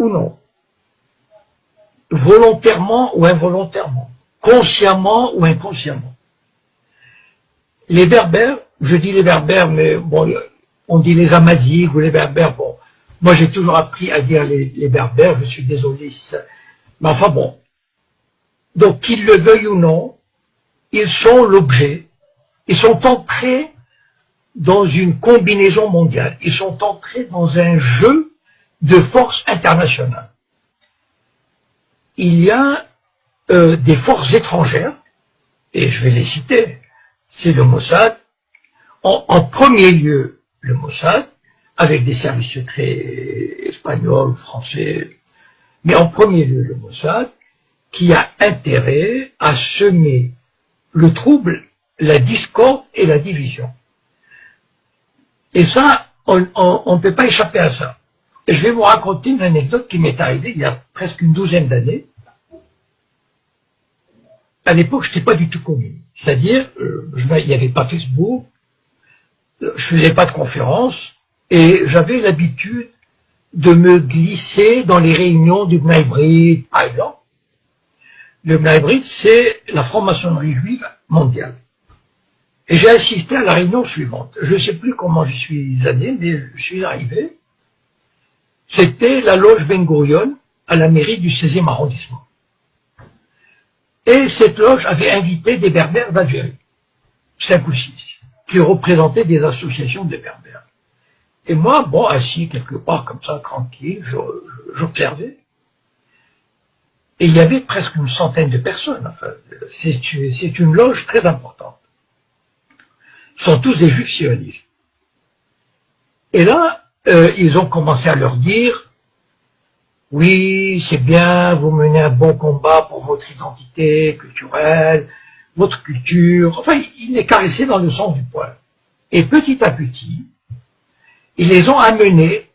ou non, volontairement ou involontairement, consciemment ou inconsciemment. Les Berbères, je dis les Berbères, mais bon, on dit les Amazighs ou les Berbères, bon, moi j'ai toujours appris à dire les Berbères, je suis désolé si ça... Mais enfin bon, donc qu'ils le veuillent ou non, ils sont l'objet, ils sont entrés dans une combinaison mondiale, ils sont entrés dans un jeu de forces internationales. Il y a des forces étrangères, et je vais les citer, c'est le Mossad, en premier lieu le Mossad, avec des services secrets espagnols, français, mais en premier lieu le Mossad, qui a intérêt à semer le trouble, la discorde et la division. Et ça, on ne peut pas échapper à ça. Et je vais vous raconter une anecdote qui m'est arrivée il y a presque une douzaine d'années. À l'époque, je n'étais pas du tout connu. C'est-à-dire, il n'y avait pas Facebook, je faisais pas de conférences, et j'avais l'habitude de me glisser dans les réunions du Bnei Brit, par exemple. Le Bnei Brit, c'est la franc-maçonnerie juive mondiale. Et j'ai assisté à la réunion suivante. Je ne sais plus comment je suis allé, mais je suis arrivé. C'était la loge Ben Gurion à la mairie du 16e arrondissement. Et cette loge avait invité des Berbères d'Algérie, 5 ou 6, qui représentaient des associations de Berbères. Et moi, bon, assis quelque part comme ça, tranquille, j'observais. Et il y avait presque une centaine de personnes. Enfin, c'est une loge très importante. Ils sont tous des juifs sionistes. Et là, ils ont commencé à leur dire, oui, c'est bien, vous menez un bon combat pour votre identité culturelle, votre culture. Enfin, ils les caressaient dans le sens du poil. Et petit à petit, ils les ont amenés,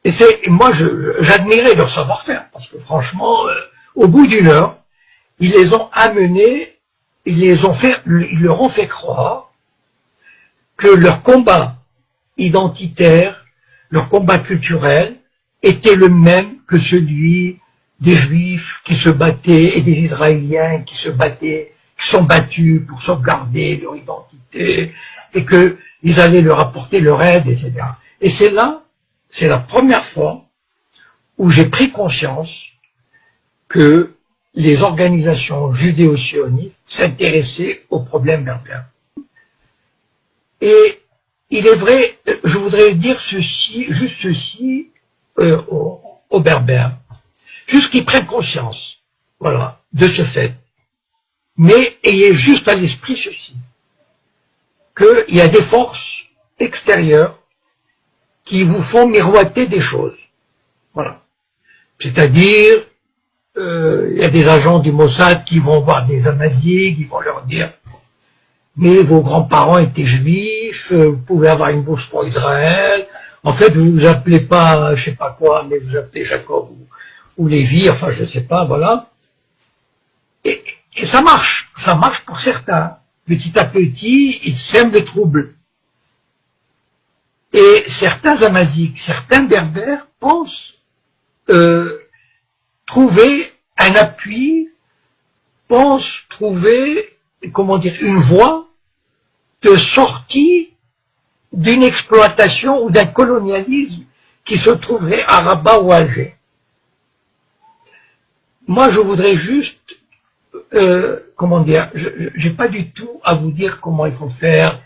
et moi j'admirais leur savoir-faire, parce que franchement, au bout d'une heure, ils les ont amenés, ils leur ont fait croire que leur combat identitaire, leur combat culturel, était le même que celui des Juifs qui se battaient et des Israéliens qui se battaient, qui sont battus pour sauvegarder leur identité, et qu'ils allaient leur apporter leur aide, etc. Et c'est la première fois où j'ai pris conscience que les organisations judéo-sionistes s'intéressaient aux problèmes berbères. Et il est vrai, je voudrais dire juste ceci aux Berbères, juste qu'ils prennent conscience, voilà, de ce fait. Mais ayez juste à l'esprit ceci, qu'il y a des forces extérieures qui vous font miroiter des choses, voilà. C'est-à-dire, il y a des agents du Mossad qui vont voir des Amazighs, qui vont leur dire mais vos grands-parents étaient juifs, vous pouvez avoir une bourse pour Israël, en fait vous vous appelez pas je sais pas quoi, mais vous appelez Jacob ou Lévi, enfin je sais pas, voilà. Et ça marche pour certains. Petit à petit, ils sèment le trouble. Et certains Amazighs, certains Berbères pensent trouver un appui, pensent trouver, comment dire, une voie de sortie d'une exploitation ou d'un colonialisme qui se trouverait à Rabat ou à Alger. Moi, je voudrais juste, comment dire, j'ai pas du tout à vous dire comment il faut faire,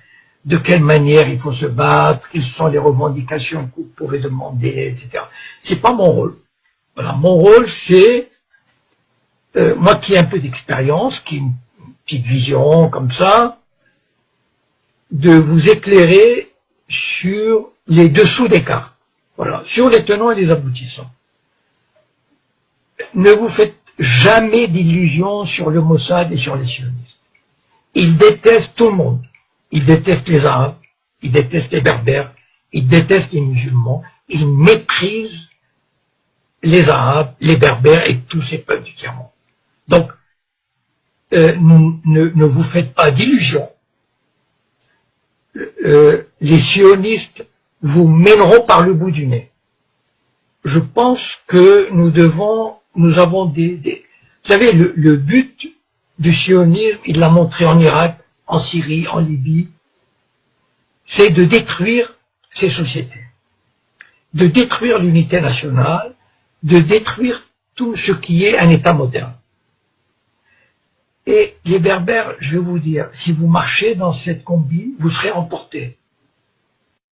de quelle manière il faut se battre, quelles sont les revendications que vous pouvez demander, etc. C'est pas mon rôle. Voilà, mon rôle, c'est, moi qui ai un peu d'expérience, qui ai une petite vision comme ça, de vous éclairer sur les dessous des cartes. Voilà, sur les tenants et les aboutissants. Ne vous faites jamais d'illusions sur le Mossad et sur les sionistes. Ils détestent tout le monde. Ils détestent les Arabes, ils détestent les Berbères, ils détestent les musulmans, ils méprisent les Arabes, les Berbères et tous ces peuples du tiers-monde. Donc, ne vous faites pas d'illusions. Les sionistes vous mèneront par le bout du nez. je pense que nous avons vous savez, le but du sionisme, il l'a montré en Irak, en Syrie, en Libye, c'est de détruire ces sociétés, de détruire l'unité nationale, de détruire tout ce qui est un État moderne. Et les Berbères, je vais vous dire, si vous marchez dans cette combi, vous serez emportés.